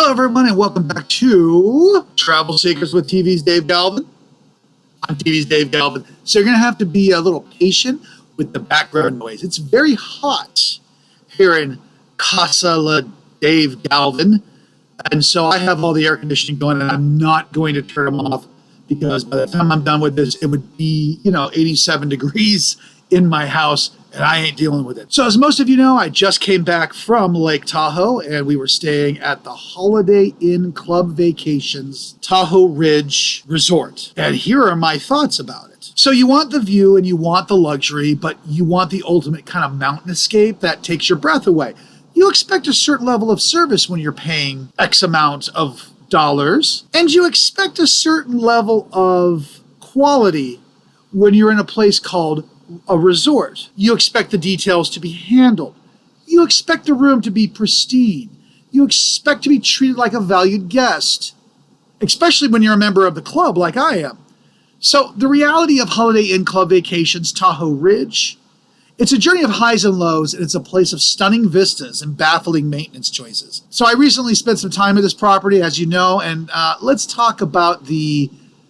Hello, everyone, and welcome back to Travel Secrets with TV's Dave Galvin. I'm TV's Dave Galvin. So you're going to have to be a little patient with the background noise. It's very hot here in Casa La Dave Galvin. And so I have all the air conditioning going, and I'm not going to turn them off because by the time I'm done with this, it would be, 87 degrees in my house, and I ain't dealing with it. So as most of you know, I just came back from Lake Tahoe, and we were staying at the Holiday Inn Club Vacations Tahoe Ridge Resort. And here are my thoughts about it. So you want the view and you want the luxury, but you want the ultimate kind of mountain escape that takes your breath away. You expect a certain level of service when you're paying X amount of dollars, and you expect a certain level of quality when you're in a place called a resort. You expect the details to be handled. You expect the room to be pristine. You expect to be treated like a valued guest, especially when you're a member of the club like I am. So the reality of Holiday Inn Club Vacations Tahoe Ridge, it's a journey of highs and lows, and it's a place of stunning vistas and baffling maintenance choices. So I recently spent some time at this property, as you know, and let's talk about the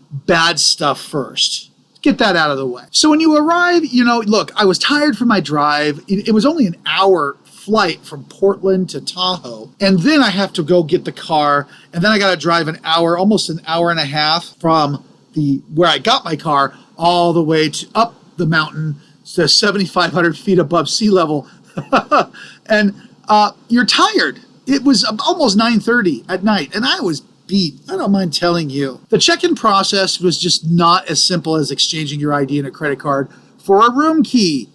bad stuff first. Get that out of the way. So when you arrive, look, I was tired from my drive. It was only an hour flight from Portland to Tahoe. And then I have to go get the car. And then I got to drive an hour, almost an hour and a half from where I got my car all the way to up the mountain to 7,500 feet above sea level. And you're tired. It was almost 9:30 at night, and I was beat. I don't mind telling you. The check-in process was just not as simple as exchanging your ID and a credit card for a room key,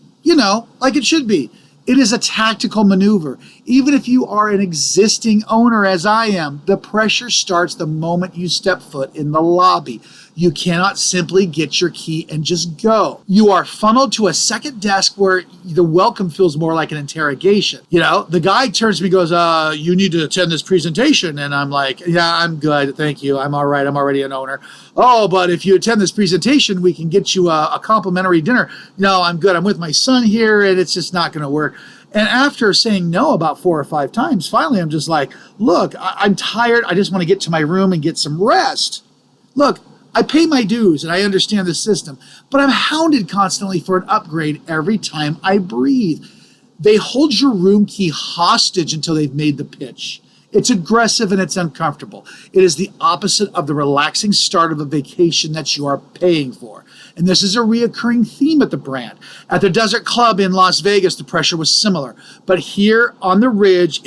like it should be. It is a tactical maneuver. Even if you are an existing owner, as I am, the pressure starts the moment you step foot in the lobby. You cannot simply get your key and just go. You are funneled to a second desk where the welcome feels more like an interrogation. The guy turns to me and goes, you need to attend this presentation. And I'm like, yeah, I'm good. Thank you. I'm all right. I'm already an owner. Oh, but if you attend this presentation, we can get you a complimentary dinner. No, I'm good. I'm with my son here, and it's just not going to work. And after saying no about 4 or 5 times, finally, I'm just like, look, I'm tired. I just want to get to my room and get some rest. Look, I pay my dues and I understand the system, but I'm hounded constantly for an upgrade every time I breathe. They hold your room key hostage until they've made the pitch. It's aggressive and it's uncomfortable. It is the opposite of the relaxing start of a vacation that you are paying for. And this is a reoccurring theme at the brand. At the Desert Club in Las Vegas, the pressure was similar. But here on the Ridge,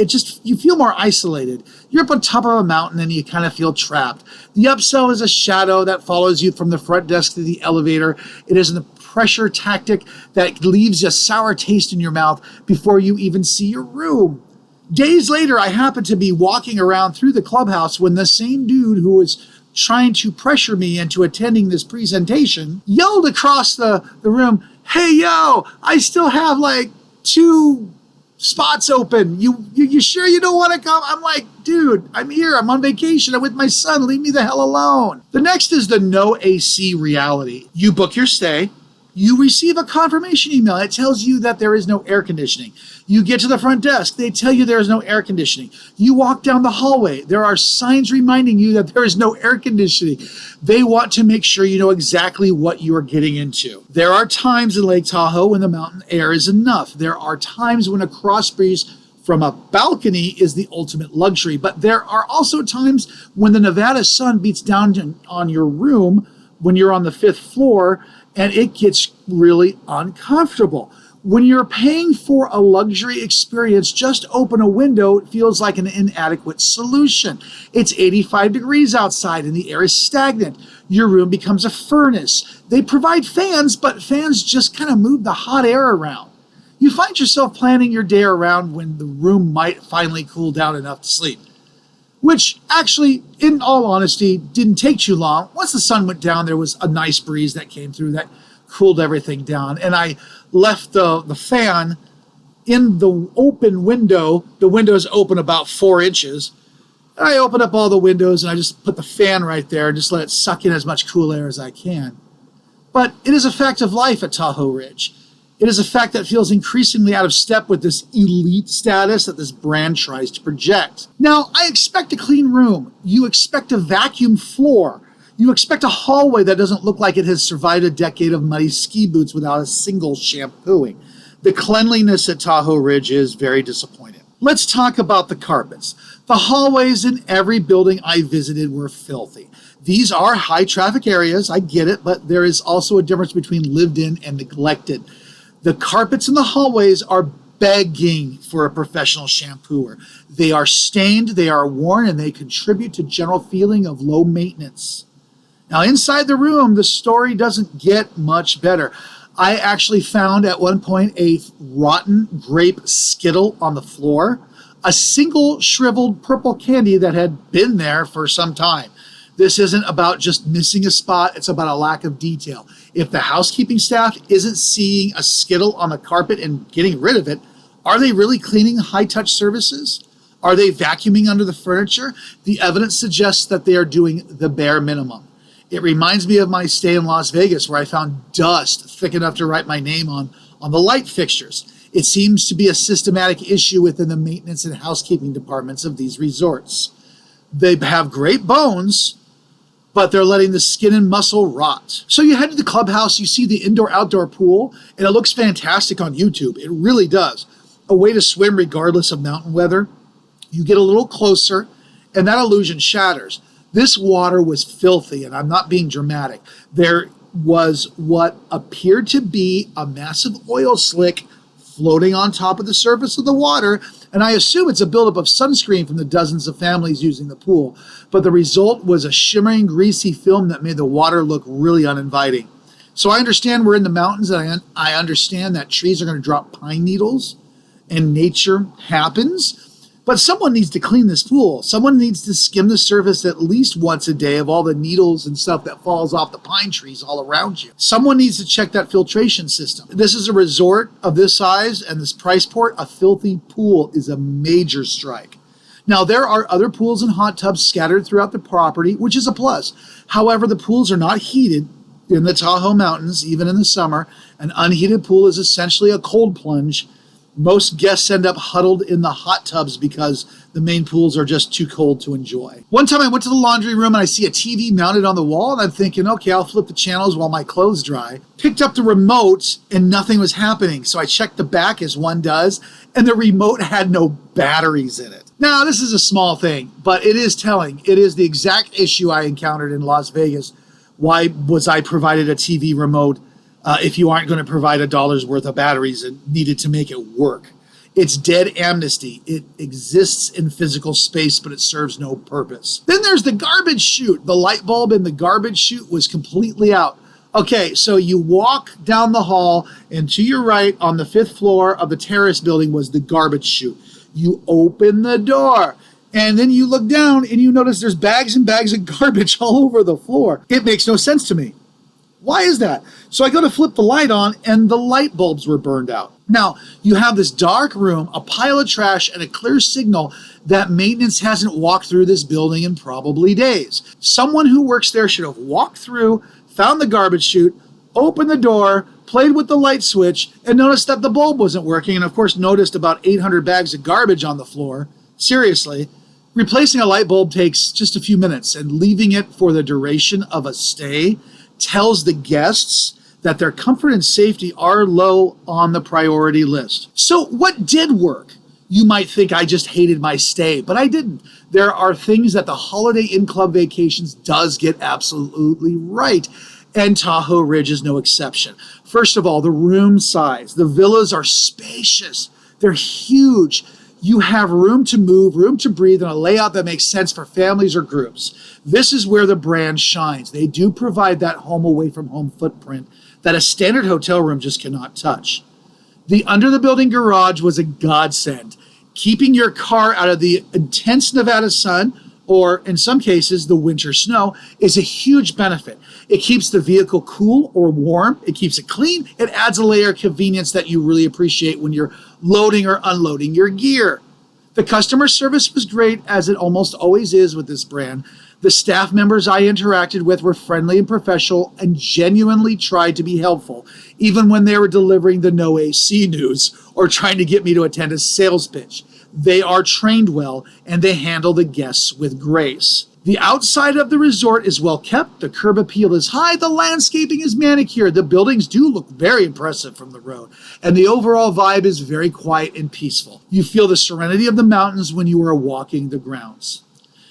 you feel more isolated. You're up on top of a mountain and you kind of feel trapped. The upsell is a shadow that follows you from the front desk to the elevator. It is a pressure tactic that leaves a sour taste in your mouth before you even see your room. Days later, I happened to be walking around through the clubhouse when the same dude who was trying to pressure me into attending this presentation yelled across the room, "Hey, yo, I still have like 2 spots open. You sure you don't want to come?" I'm like, dude, I'm here. I'm on vacation. I'm with my son. Leave me the hell alone. The next is the no AC reality. You book your stay. You receive a confirmation email. It tells you that there is no air conditioning. You get to the front desk. They tell you there is no air conditioning. You walk down the hallway. There are signs reminding you that there is no air conditioning. They want to make sure you know exactly what you are getting into. There are times in Lake Tahoe when the mountain air is enough. There are times when a cross breeze from a balcony is the ultimate luxury. But there are also times when the Nevada sun beats down on your room when you're on the 5th floor, and it gets really uncomfortable. When you're paying for a luxury experience, just open a window. It feels like an inadequate solution. It's 85 degrees outside and the air is stagnant. Your room becomes a furnace. They provide fans, but fans just kind of move the hot air around. You find yourself planning your day around when the room might finally cool down enough to sleep, which actually, in all honesty, didn't take too long. Once the sun went down, there was a nice breeze that came through that cooled everything down. And I left the fan in the open window. The window's open about 4 inches. I opened up all the windows and I just put the fan right there and just let it suck in as much cool air as I can. But it is a fact of life at Tahoe Ridge. It is a fact that feels increasingly out of step with this elite status that this brand tries to project. Now, I expect a clean room. You expect a vacuum floor. You expect a hallway that doesn't look like it has survived a decade of muddy ski boots without a single shampooing. The cleanliness at Tahoe Ridge is very disappointing. Let's talk about the carpets. The hallways in every building I visited were filthy. These are high traffic areas, I get it, but there is also a difference between lived in and neglected. The carpets in the hallways are begging for a professional shampooer. They are stained, they are worn, and they contribute to general feeling of low maintenance. Now, inside the room, the story doesn't get much better. I actually found at one point a rotten grape Skittle on the floor, a single shriveled purple candy that had been there for some time. This isn't about just missing a spot, it's about a lack of detail. If the housekeeping staff isn't seeing a Skittle on the carpet and getting rid of it, are they really cleaning high-touch services? Are they vacuuming under the furniture? The evidence suggests that they are doing the bare minimum. It reminds me of my stay in Las Vegas where I found dust thick enough to write my name on the light fixtures. It seems to be a systematic issue within the maintenance and housekeeping departments of these resorts. They have great bones, but they're letting the skin and muscle rot. So you head to the clubhouse, you see the indoor-outdoor pool, and it looks fantastic on YouTube. It really does. A way to swim regardless of mountain weather. You get a little closer, and that illusion shatters. This water was filthy, and I'm not being dramatic. There was what appeared to be a massive oil slick floating on top of the surface of the water, and I assume it's a buildup of sunscreen from the dozens of families using the pool. But the result was a shimmering, greasy film that made the water look really uninviting. So I understand we're in the mountains, and I understand that trees are going to drop pine needles, and nature happens. But someone needs to clean this pool. Someone needs to skim the surface at least once a day of all the needles and stuff that falls off the pine trees all around you. Someone needs to check that filtration system. This is a resort of this size and this price point. A filthy pool is a major strike. Now, there are other pools and hot tubs scattered throughout the property, which is a plus. However, the pools are not heated in the Tahoe Mountains, even in the summer. An unheated pool is essentially a cold plunge. Most guests end up huddled in the hot tubs because the main pools are just too cold to enjoy. One time I went to the laundry room and I see a TV mounted on the wall, and I'm thinking, okay, I'll flip the channels while my clothes dry. Picked up the remote and nothing was happening. So I checked the back as one does, and the remote had no batteries in it. Now, this is a small thing, but it is telling. It is the exact issue I encountered in Las Vegas. Why was I provided a TV remote if you aren't going to provide $1's worth of batteries and needed to make it work? It's dead amnesty. It exists in physical space, but it serves no purpose. Then there's the garbage chute. The light bulb in the garbage chute was completely out. Okay, so you walk down the hall, and to your right on the 5th floor of the terrace building was the garbage chute. You open the door, and then you look down, and you notice there's bags and bags of garbage all over the floor. It makes no sense to me. Why is that? So I go to flip the light on, and the light bulbs were burned out. Now, you have this dark room, a pile of trash, and a clear signal that maintenance hasn't walked through this building in probably days. Someone who works there should have walked through, found the garbage chute, opened the door, played with the light switch, and noticed that the bulb wasn't working, and of course noticed about 800 bags of garbage on the floor. Seriously, replacing a light bulb takes just a few minutes, and leaving it for the duration of a stay tells the guests that their comfort and safety are low on the priority list. So what did work? You might think I just hated my stay, but I didn't. There are things that the Holiday Inn Club Vacations does get absolutely right, and Tahoe Ridge is no exception. First of all, the room size. The villas are spacious. They're huge. You have room to move, room to breathe, and a layout that makes sense for families or groups. This is where the brand shines. They do provide that home away from home footprint that a standard hotel room just cannot touch. The under the building garage was a godsend. Keeping your car out of the intense Nevada sun, or in some cases the winter snow, is a huge benefit. It keeps the vehicle cool or warm. It keeps it clean. It adds a layer of convenience that you really appreciate when you're loading or unloading your gear. The customer service was great, as it almost always is with this brand. The staff members I interacted with were friendly and professional and genuinely tried to be helpful, even when they were delivering the no AC news or trying to get me to attend a sales pitch. They are trained well and they handle the guests with grace. The outside of the resort is well kept, the curb appeal is high, the landscaping is manicured, the buildings do look very impressive from the road, and the overall vibe is very quiet and peaceful. You feel the serenity of the mountains when you are walking the grounds.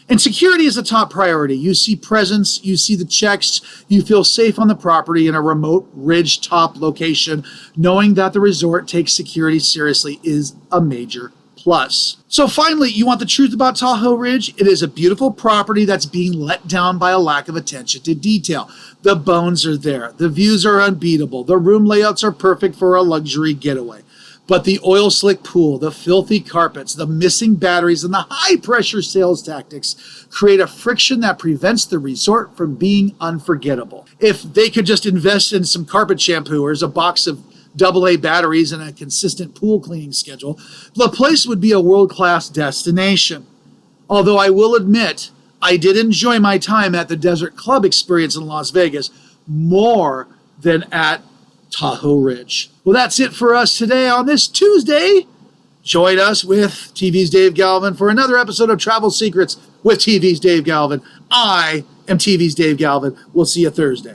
And security is a top priority. You see presence, you see the checks, you feel safe on the property in a remote ridge top location. Knowing that the resort takes security seriously is a major plus. So finally, you want the truth about Tahoe Ridge? It is a beautiful property that's being let down by a lack of attention to detail. The bones are there. The views are unbeatable. The room layouts are perfect for a luxury getaway. But the oil slick pool, the filthy carpets, the missing batteries, and the high pressure sales tactics create a friction that prevents the resort from being unforgettable. If they could just invest in some carpet shampooers, a box of AA batteries, and a consistent pool cleaning schedule, the place would be a world-class destination. Although I will admit, I did enjoy my time at the Desert Club experience in Las Vegas more than at Tahoe Ridge. Well, that's it for us today on this Tuesday. Join us with TV's Dave Galvin for another episode of Travel Secrets with TV's Dave Galvin. I am TV's Dave Galvin. We'll see you Thursday.